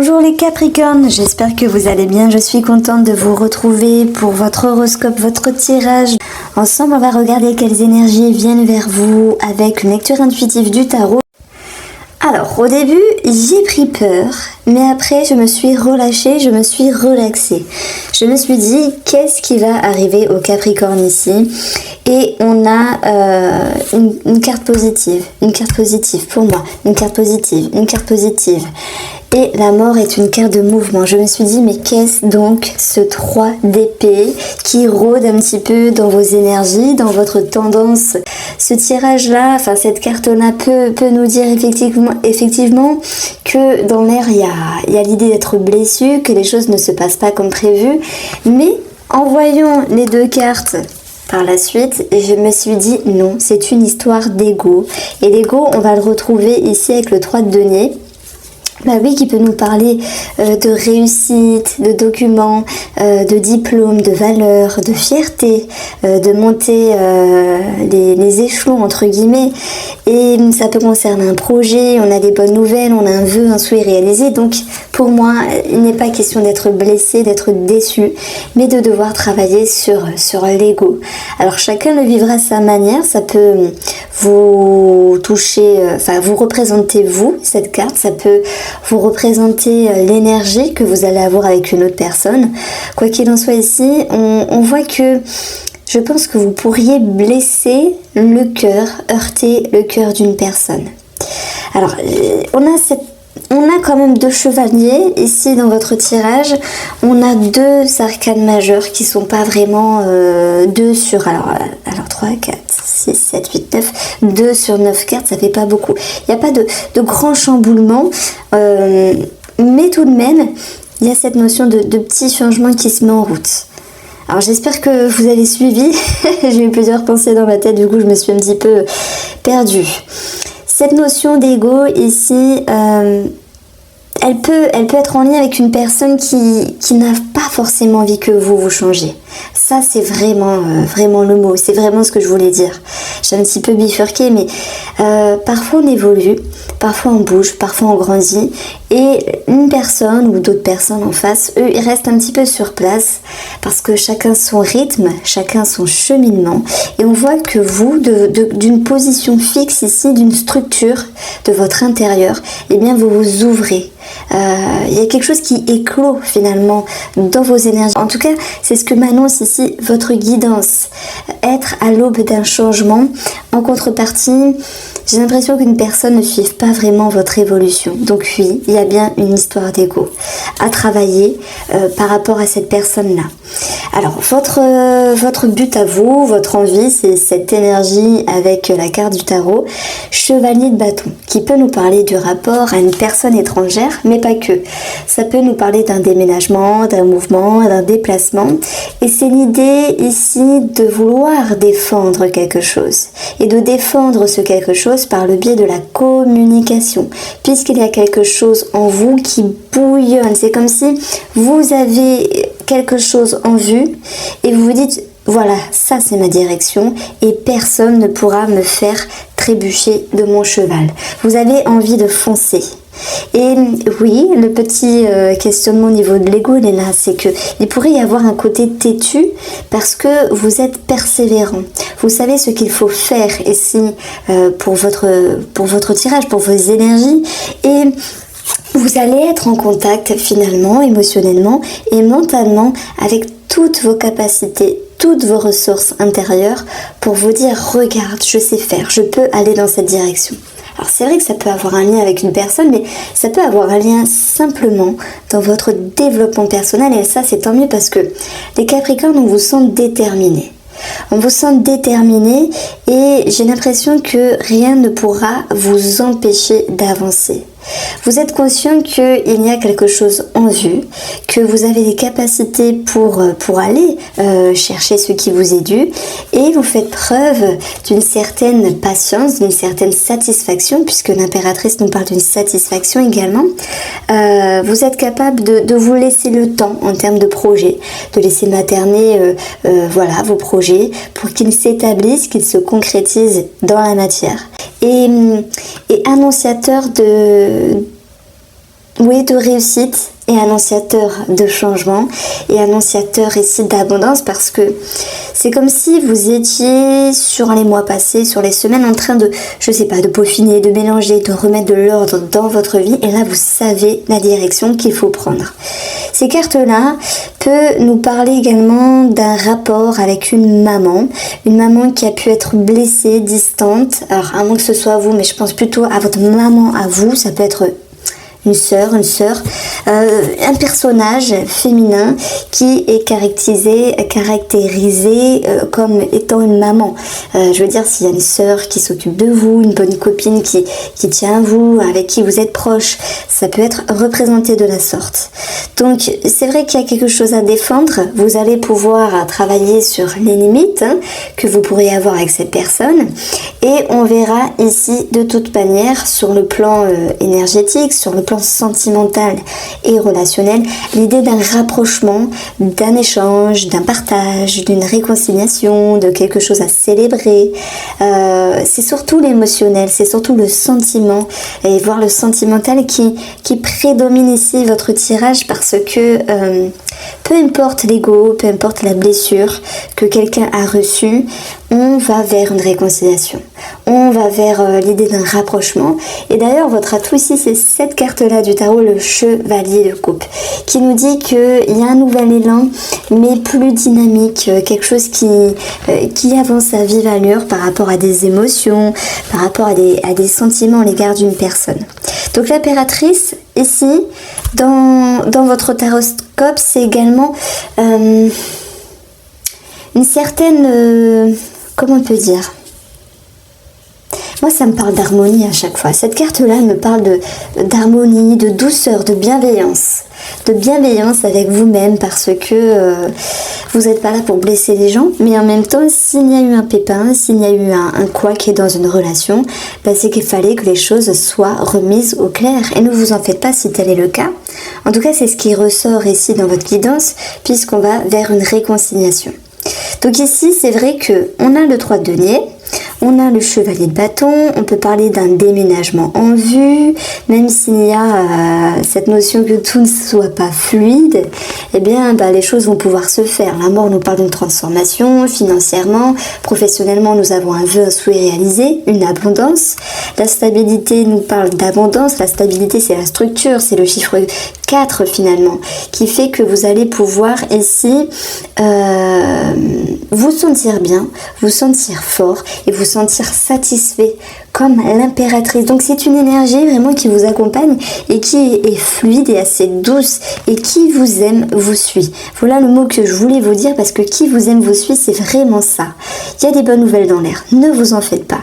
Bonjour les Capricornes, j'espère que vous allez bien. Je suis contente de vous retrouver pour votre horoscope, votre tirage. Ensemble, on va regarder quelles énergies viennent vers vous avec une lecture intuitive du tarot. Alors, au début, j'ai pris peur, mais après, je me suis relâchée, je me suis relaxée. Je me suis dit, qu'est-ce qui va arriver au Capricorne ici? Et on a une carte positive pour moi, une carte positive. Et la mort est une carte de mouvement. Je me suis dit, mais qu'est-ce donc ce 3 d'épée qui rôde un petit peu dans vos énergies, dans votre tendance? Ce tirage-là, enfin cette carte-là peut nous dire effectivement que dans l'air, il y a l'idée d'être blessé, que les choses ne se passent pas comme prévu. Mais en voyant les deux cartes par la suite, je me suis dit non, c'est une histoire d'ego. Et l'ego, on va le retrouver ici avec le 3 de denier. Bah oui, qui peut nous parler de réussite, de documents, de diplômes, de valeurs, de fierté, de monter les échelons entre guillemets. Et ça peut concerner un projet, on a des bonnes nouvelles, on a un vœu, un souhait réalisé. Donc pour moi, il n'est pas question d'être blessé, d'être déçu, mais de devoir travailler sur l'ego. Alors chacun le vivra à sa manière, ça peut vous toucher, vous représenter vous, cette carte, ça peut vous représenter l'énergie que vous allez avoir avec une autre personne. Quoi qu'il en soit ici, on voit que je pense que vous pourriez blesser le cœur, heurter le cœur d'une personne. Alors, on a quand même deux chevaliers ici dans votre tirage. On a deux arcanes majeures qui sont pas vraiment 2 sur... Alors 3, 4, 6, 7, 8, 9. 2 sur 9 cartes, ça fait pas beaucoup. Il n'y a pas de grand chamboulement. Mais tout de même, il y a cette notion de petit changement qui se met en route. Alors j'espère que vous avez suivi. J'ai eu plusieurs pensées dans ma tête, du coup je me suis un petit peu perdue. Cette notion d'ego ici, elle peut être en lien avec une personne qui n'a pas forcément envie que vous changez. Ça, c'est vraiment le mot. C'est vraiment ce que je voulais dire. J'ai un petit peu bifurqué, mais parfois on évolue, parfois on bouge, parfois on grandit. Et une personne ou d'autres personnes en face, eux, ils restent un petit peu sur place parce que chacun son rythme, chacun son cheminement. Et on voit que vous, d'une position fixe ici, d'une structure de votre intérieur, eh bien vous vous ouvrez. Il y a quelque chose qui éclot finalement dans vos énergies. En tout cas, c'est ce que m'annonce ici votre guidance. Être à l'aube d'un changement. En contrepartie, j'ai l'impression qu'une personne ne suive pas vraiment votre évolution. Donc oui, il y a bien une histoire d'ego à travailler par rapport à cette personne-là. Alors, votre but à vous, votre envie, c'est cette énergie avec la carte du tarot, chevalier de bâton, qui peut nous parler du rapport à une personne étrangère, mais pas que. Ça peut nous parler d'un déménagement, d'un mouvement, d'un déplacement. Et c'est l'idée ici de vouloir défendre quelque chose. Et de défendre ce quelque chose par le biais de la communication. Puisqu'il y a quelque chose en vous qui bouillonne. C'est comme si vous avez quelque chose en vue et vous vous dites voilà, ça c'est ma direction et personne ne pourra me faire trébucher de mon cheval. Vous avez envie de foncer. Et oui, le petit questionnement au niveau de l'ego, il est là, c'est que il pourrait y avoir un côté têtu parce que vous êtes persévérant. Vous savez ce qu'il faut faire ici pour votre tirage, pour vos énergies et vous allez être en contact finalement, émotionnellement et mentalement avec toutes vos capacités, toutes vos ressources intérieures pour vous dire regarde, je sais faire, je peux aller dans cette direction. Alors c'est vrai que ça peut avoir un lien avec une personne, mais ça peut avoir un lien simplement dans votre développement personnel et ça c'est tant mieux parce que les Capricornes, on vous sent déterminés. On vous sent déterminé et j'ai l'impression que rien ne pourra vous empêcher d'avancer. Vous êtes conscient qu'il y a quelque chose en vue, que vous avez des capacités pour aller chercher ce qui vous est dû et vous faites preuve d'une certaine patience, d'une certaine satisfaction puisque l'impératrice nous parle d'une satisfaction également. Vous êtes capable de vous laisser le temps en termes de projet, de laisser materner vos projets pour qu'ils s'établissent, qu'ils se concrétisent dans la matière. Et annonciateur clé de réussite et annonciateur de changement et annonciateur ici d'abondance, parce que c'est comme si vous étiez sur les mois passés, sur les semaines en train de, je sais pas, de peaufiner, de mélanger, de remettre de l'ordre dans votre vie, et là vous savez la direction qu'il faut prendre. Ces cartes-là peuvent nous parler également d'un rapport avec une maman qui a pu être blessée, distante, alors à moins que ce soit vous, mais je pense plutôt à votre maman, à vous, ça peut être une sœur, un personnage féminin qui est caractérisé comme étant une maman. Je veux dire, s'il y a une sœur qui s'occupe de vous, une bonne copine qui tient à vous, avec qui vous êtes proche, ça peut être représenté de la sorte. Donc c'est vrai qu'il y a quelque chose à défendre. Vous allez pouvoir travailler sur les limites que vous pourrez avoir avec cette personne, et on verra ici de toute manière sur le plan énergétique, sur le plan sentimental et relationnel, l'idée d'un rapprochement, d'un échange, d'un partage, d'une réconciliation, de quelque chose à célébrer. C'est surtout l'émotionnel, c'est surtout le sentiment, et voir le sentimental qui prédomine ici votre tirage, parce que peu importe l'ego, peu importe la blessure que quelqu'un a reçue, on va vers une réconciliation, on va vers l'idée d'un rapprochement. Et d'ailleurs, votre atout ici, c'est cette carte-là du tarot, le chevalier de coupe, qui nous dit qu'il y a un nouvel élan, mais plus dynamique, quelque chose qui avance à vive allure par rapport à des émotions, par rapport à des sentiments à l'égard d'une personne. Donc l'impératrice, ici, dans votre taroscope, c'est également une certaine... comment on peut dire ? Moi, ça me parle d'harmonie à chaque fois. Cette carte-là me parle d'harmonie, de douceur, de bienveillance. De bienveillance avec vous-même, parce que vous n'êtes pas là pour blesser les gens, mais en même temps, s'il y a eu un pépin, s'il y a eu un couac dans une relation, c'est qu'il fallait que les choses soient remises au clair. Et ne vous en faites pas si tel est le cas. En tout cas, c'est ce qui ressort ici dans votre guidance, puisqu'on va vers une réconciliation. Donc ici, c'est vrai qu'on a le 3 de denier, on a le chevalier de bâton, on peut parler d'un déménagement en vue, même s'il y a cette notion que tout ne soit pas fluide, eh bien les choses vont pouvoir se faire. La mort nous parle d'une transformation, financièrement, professionnellement nous avons un vœu, un souhait réalisé, une abondance. La stabilité nous parle d'abondance, la stabilité c'est la structure, c'est le chiffre 4 finalement, qui fait que vous allez pouvoir ici vous sentir bien, vous sentir fort et vous sentir satisfait comme l'impératrice. Donc c'est une énergie vraiment qui vous accompagne et qui est fluide et assez douce, et qui vous aime vous suit. Voilà le mot que je voulais vous dire, parce que qui vous aime vous suit, c'est vraiment ça. Il y a des bonnes nouvelles dans l'air, ne vous en faites pas.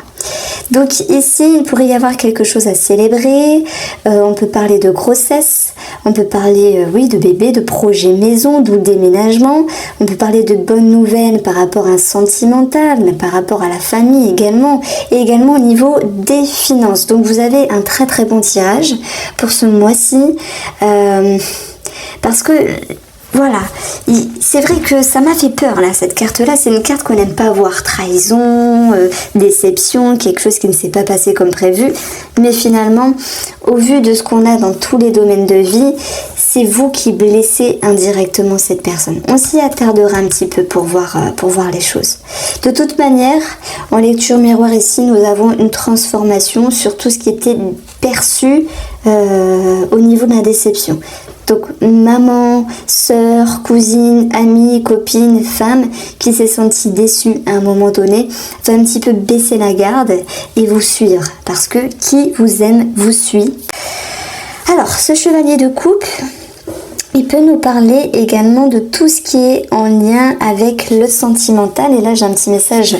Donc ici, il pourrait y avoir quelque chose à célébrer, on peut parler de grossesse, on peut parler de bébé, de projet maison, d'où déménagement, on peut parler de bonnes nouvelles par rapport à un sentimental, mais par rapport à la famille également, et également au niveau des finances. Donc vous avez un très très bon tirage pour ce mois-ci, parce que... Voilà, c'est vrai que ça m'a fait peur là, cette carte-là, c'est une carte qu'on n'aime pas voir, trahison, déception, quelque chose qui ne s'est pas passé comme prévu, mais finalement, au vu de ce qu'on a dans tous les domaines de vie, c'est vous qui blessez indirectement cette personne. On s'y attardera un petit peu pour voir les choses. De toute manière, en lecture miroir ici, nous avons une transformation sur tout ce qui était perçu au niveau de la déception. Donc maman, sœur, cousine, amie, copine, femme qui s'est sentie déçue à un moment donné, va un petit peu baisser la garde et vous suivre, parce que qui vous aime vous suit. Alors ce chevalier de coupe, il peut nous parler également de tout ce qui est en lien avec le sentimental. Et là, j'ai un petit message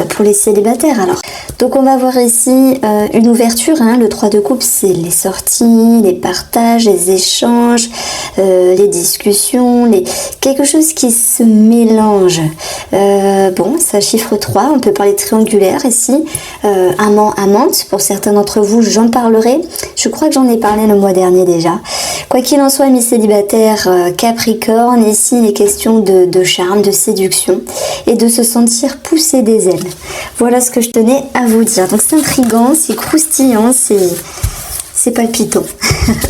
pour les célibataires. Alors, donc on va voir ici une ouverture. Le 3 de coupe, c'est les sorties, les partages, les échanges, les discussions, quelque chose qui se mélange. Ça chiffre 3. On peut parler triangulaire ici. Amant, amante. Pour certains d'entre vous, j'en parlerai. Je crois que j'en ai parlé le mois dernier déjà. Quoi qu'il en soit, mes célibataires, Capricorne, ici il est question de charme, de séduction et de se sentir pousser des ailes. Voilà ce que je tenais à vous dire. Donc c'est intriguant, c'est croustillant, c'est c'est palpitant.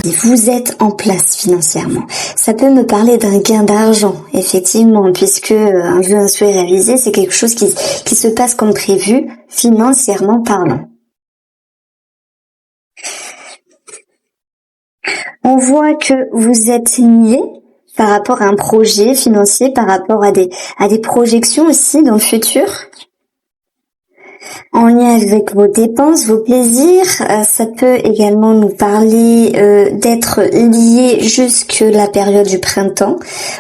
Vous êtes en place financièrement. Ça peut me parler d'un gain d'argent, effectivement, puisque un vœu, un souhait réalisé, c'est quelque chose qui se passe comme prévu, financièrement parlant. On voit que vous êtes lié par rapport à un projet financier, par rapport à des projections aussi dans le futur, en lien avec vos dépenses, vos plaisirs. Ça peut également nous parler d'être lié jusque la période du printemps,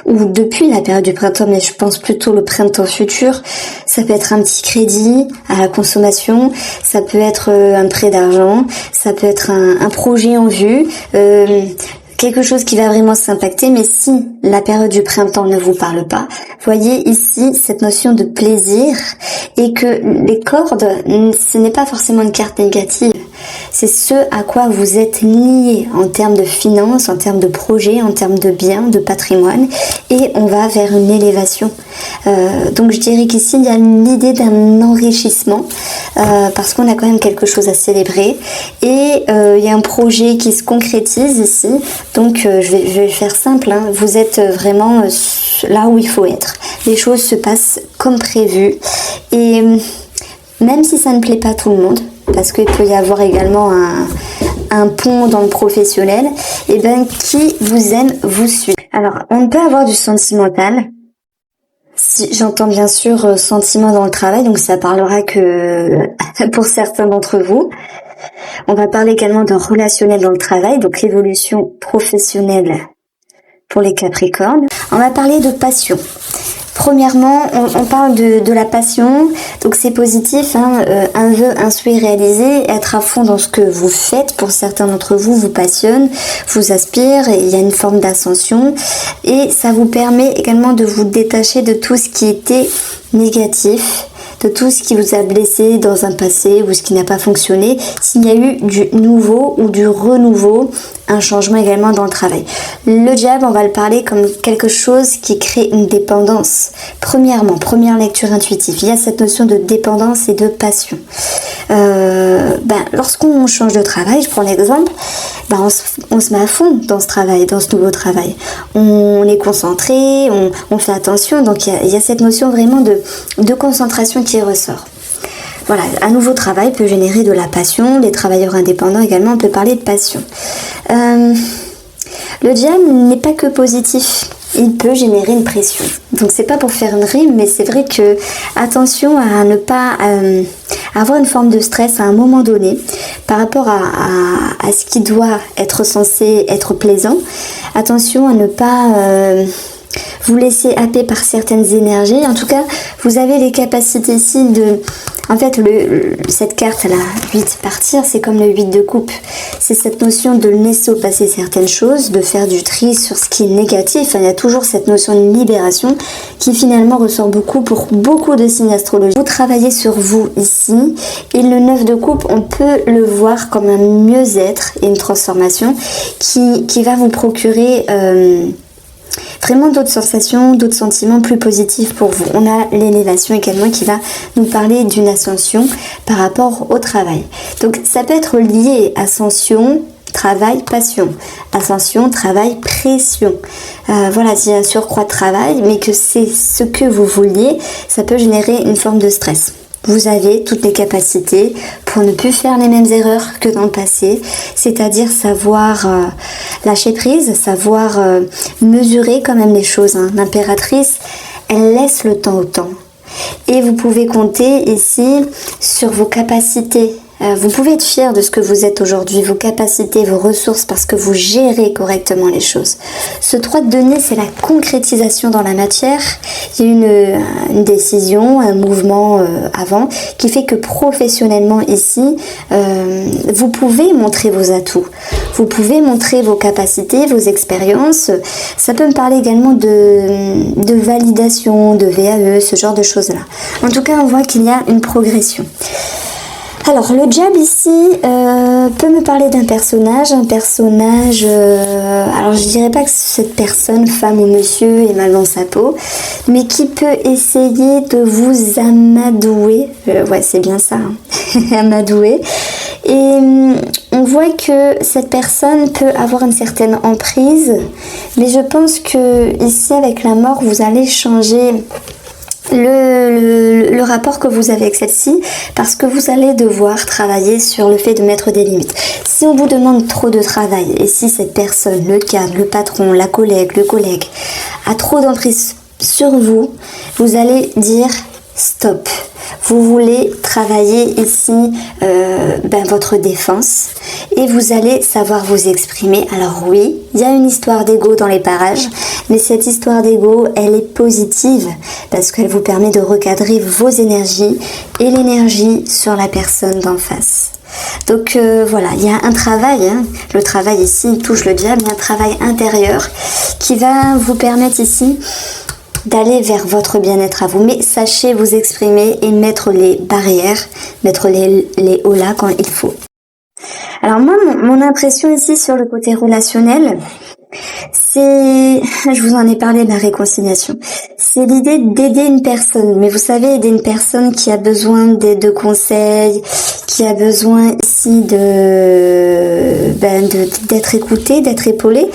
ou depuis la période du printemps, mais je pense plutôt le printemps futur. Ça peut être un petit crédit à la consommation, ça peut être un prêt d'argent, ça peut être un projet en vue, quelque chose qui va vraiment s'impacter. Mais si la période du printemps ne vous parle pas, voyez ici cette notion de plaisir, et que les cordes, ce n'est pas forcément une carte négative, c'est ce à quoi vous êtes lié en termes de finances, en termes de projets, en termes de biens, de patrimoine, et on va vers une élévation. Donc je dirais qu'ici il y a l'idée d'un enrichissement, parce qu'on a quand même quelque chose à célébrer, et il y a un projet qui se concrétise ici. Donc je vais faire simple, hein. Vous êtes vraiment là où il faut être. Les choses se passent comme prévu, et même si ça ne plaît pas à tout le monde, parce qu'il peut y avoir également un pont dans le professionnel, et ben qui vous aime vous suit. Alors on peut avoir du sentimental. Si j'entends bien sûr sentiment dans le travail, donc ça parlera que pour certains d'entre vous. On va parler également d'un relationnel dans le travail, donc l'évolution professionnelle pour les Capricornes. On va parler de passion. Premièrement, on parle de la passion, donc c'est positif, hein, un vœu, un souhait réalisé, être à fond dans ce que vous faites. Pour certains d'entre vous, vous passionne, vous aspire, et il y a une forme d'ascension, et ça vous permet également de vous détacher de tout ce qui était négatif, de tout ce qui vous a blessé dans un passé ou ce qui n'a pas fonctionné, s'il y a eu du nouveau ou du renouveau, un changement également dans le travail. Le diable, on va le parler comme quelque chose qui crée une dépendance. Premièrement, première lecture intuitive, il y a cette notion de dépendance et de passion. Lorsqu'on change de travail, je prends l'exemple, on se met à fond dans ce travail, dans ce nouveau travail. On est concentré, on fait attention, donc il y a cette notion vraiment de concentration qui ressort. Voilà, un nouveau travail peut générer de la passion. Les travailleurs indépendants également, on peut parler de passion. Le diable n'est pas que positif, il peut générer une pression. Donc c'est pas pour faire une rime, mais c'est vrai que attention à ne pas avoir une forme de stress à un moment donné par rapport à ce qui doit être censé être plaisant. Attention à ne pas vous laisser happer par certaines énergies. En tout cas, vous avez les capacités ici de... En fait, cette carte, la 8 partir, c'est comme le 8 de coupe. C'est cette notion de laisser passer certaines choses, de faire du tri sur ce qui est négatif. Enfin, il y a toujours cette notion de libération qui finalement ressort beaucoup pour beaucoup de signes astrologiques. Vous travaillez sur vous ici, et le 9 de coupe, on peut le voir comme un mieux-être et une transformation qui va vous procurer... vraiment d'autres sensations, d'autres sentiments plus positifs pour vous. On a l'élévation également qui va nous parler d'une ascension par rapport au travail. Donc ça peut être lié ascension, travail, passion. Ascension, travail, pression. Voilà, s'il y a un surcroît de travail, mais que c'est ce que vous vouliez, ça peut générer une forme de stress. Vous avez toutes les capacités pour ne plus faire les mêmes erreurs que dans le passé, c'est-à-dire savoir lâcher prise, savoir mesurer quand même les choses. Hein. L'impératrice, elle laisse le temps au temps. Et vous pouvez compter ici sur vos capacités. Vous pouvez être fier de ce que vous êtes aujourd'hui, vos capacités, vos ressources, parce que vous gérez correctement les choses. Ce 3 de denier, c'est la concrétisation dans la matière. Il y a une décision, un mouvement avant, qui fait que professionnellement ici, vous pouvez montrer vos atouts. Vous pouvez montrer vos capacités, vos expériences. Ça peut me parler également de validation, de VAE, ce genre de choses-là. En tout cas, on voit qu'il y a une progression. Alors le diable ici peut me parler d'un personnage, alors je dirais pas que cette personne, femme ou monsieur, est mal dans sa peau, mais qui peut essayer de vous amadouer, ouais c'est bien ça, hein. Amadouer, et on voit que cette personne peut avoir une certaine emprise, mais je pense que ici avec la mort vous allez changer le rapport que vous avez avec celle-ci, parce que vous allez devoir travailler sur le fait de mettre des limites. Si on vous demande trop de travail, et si cette personne, le cadre, le patron, la collègue, le collègue, a trop d'emprise sur vous, vous allez dire stop. Vous voulez travailler ici votre défense et vous allez savoir vous exprimer. Alors oui, il y a une histoire d'ego dans les parages, mais cette histoire d'ego, elle est positive parce qu'elle vous permet de recadrer vos énergies et l'énergie sur la personne d'en face. Donc voilà, il y a un travail, hein. Le travail ici il touche le diable, il y a un travail intérieur qui va vous permettre ici d'aller vers votre bien-être à vous, mais sachez vous exprimer et mettre les barrières, mettre les holà quand il faut. Alors moi, mon impression ici sur le côté relationnel, c'est, je vous en ai parlé de la réconciliation, c'est l'idée d'aider une personne, mais vous savez, aider une personne qui a besoin de conseils, qui a besoin ici d'être écoutée, d'être épaulée,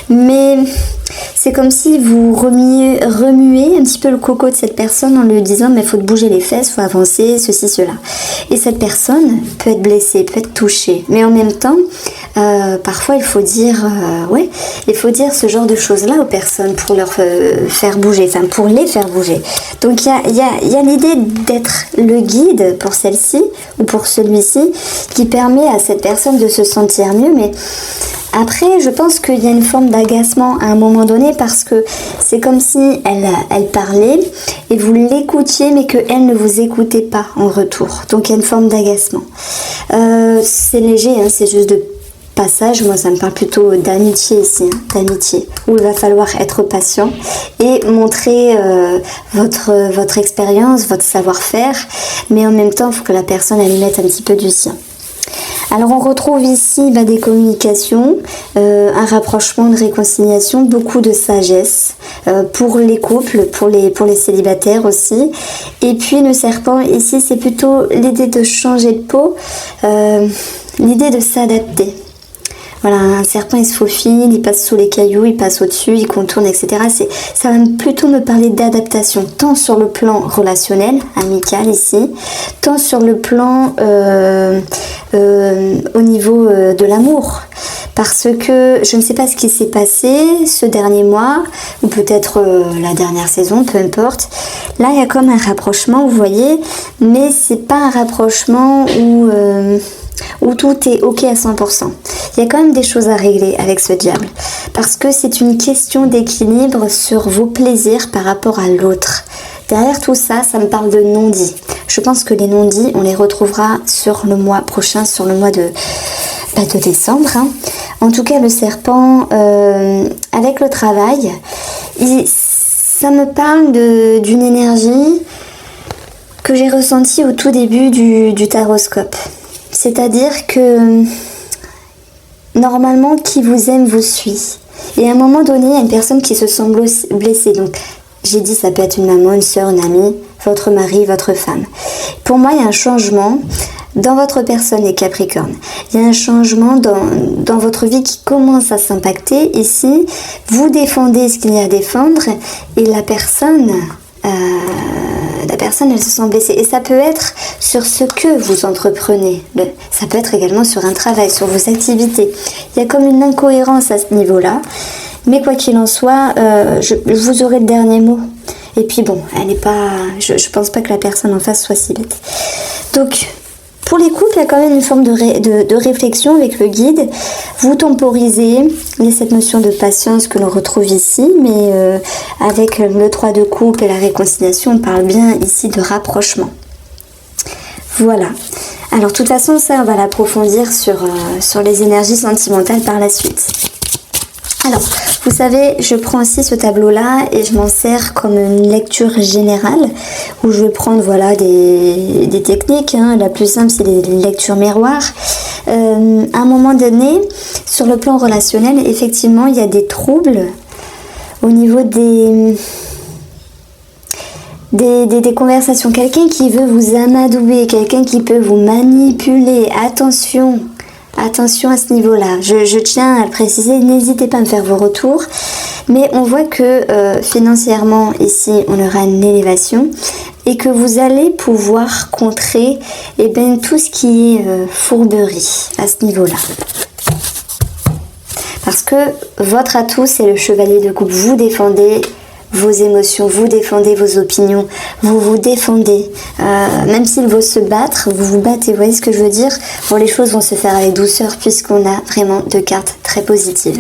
mais c'est comme si vous remuez un petit peu le coco de cette personne en lui disant mais faut te bouger les fesses, faut avancer, ceci, cela. Et cette personne peut être blessée, peut être touchée, mais en même temps, parfois il faut dire ce genre de choses-là aux personnes pour leur faire bouger, enfin pour les faire bouger. Donc il y a l'idée d'être le guide pour celle-ci ou pour celui-ci qui permet à cette personne de se sentir mieux, mais après, je pense qu'il y a une forme d'agacement à un moment donné parce que c'est comme si elle parlait et vous l'écoutiez mais qu'elle ne vous écoutait pas en retour. Donc il y a une forme d'agacement. C'est léger, hein, c'est juste de passage. Moi, ça me parle plutôt d'amitié ici, hein, d'amitié, où il va falloir être patient et montrer votre expérience, votre savoir-faire, mais en même temps, il faut que la personne elle y mette un petit peu du sien. Alors on retrouve ici des communications, un rapprochement, une réconciliation, beaucoup de sagesse pour les couples, pour les célibataires aussi. Et puis le serpent ici c'est plutôt l'idée de changer de peau, l'idée de s'adapter. Voilà, un serpent il se faufile, il passe sous les cailloux, il passe au-dessus, il contourne, etc. Ça va plutôt me parler d'adaptation, tant sur le plan relationnel, amical ici, tant sur le plan au niveau de l'amour. Parce que je ne sais pas ce qui s'est passé ce dernier mois, ou peut-être la dernière saison, peu importe. Là, il y a comme un rapprochement, vous voyez, mais c'est pas un rapprochement où tout est ok à 100%. Il y a quand même des choses à régler avec ce diable. Parce que c'est une question d'équilibre sur vos plaisirs par rapport à l'autre. Derrière tout ça, ça me parle de non-dits. Je pense que les non-dits, on les retrouvera sur le mois prochain, sur le mois de décembre. Hein. En tout cas, le serpent, avec le travail, ça me parle d'une énergie que j'ai ressentie au tout début du taroscope. C'est-à-dire que normalement, qui vous aime vous suit. Et à un moment donné, il y a une personne qui se sent blessée. Donc, j'ai dit, ça peut être une maman, une soeur, une amie, votre mari, votre femme. Pour moi, il y a un changement dans votre personne, les Capricornes. Il y a un changement dans votre vie qui commence à s'impacter. Ici, vous défendez ce qu'il y a à défendre et la personne, elle se sent blessée. Et ça peut être sur ce que vous entreprenez. Ça peut être également sur un travail, sur vos activités. Il y a comme une incohérence à ce niveau-là. Mais quoi qu'il en soit, vous aurez le dernier mot. Et puis bon, elle n'est pas... Je pense pas que la personne en face soit si bête. Donc, pour les couples, il y a quand même une forme de réflexion avec le guide. Vous temporisez. Il y a cette notion de patience que l'on retrouve ici. Mais avec le 3 de coupe et la réconciliation, on parle bien ici de rapprochement. Voilà. Alors, de toute façon, ça, on va l'approfondir sur les énergies sentimentales par la suite. Alors, vous savez, je prends aussi ce tableau-là et je m'en sers comme une lecture générale où je vais prendre voilà, des techniques. La plus simple, c'est les lectures miroirs. À un moment donné, sur le plan relationnel, effectivement, il y a des troubles au niveau des conversations. Quelqu'un qui veut vous amadouer, quelqu'un qui peut vous manipuler. Attention à ce niveau-là. Je tiens à le préciser, n'hésitez pas à me faire vos retours. Mais on voit que financièrement, ici, on aura une élévation et que vous allez pouvoir contrer tout ce qui est fourberie à ce niveau-là. Parce que votre atout, c'est le chevalier de coupe. Vous défendez vos émotions, vous défendez vos opinions, vous vous défendez. Même s'il faut se battre, vous vous battez. Vous voyez ce que je veux dire? Bon, les choses vont se faire avec douceur puisqu'on a vraiment deux cartes très positives.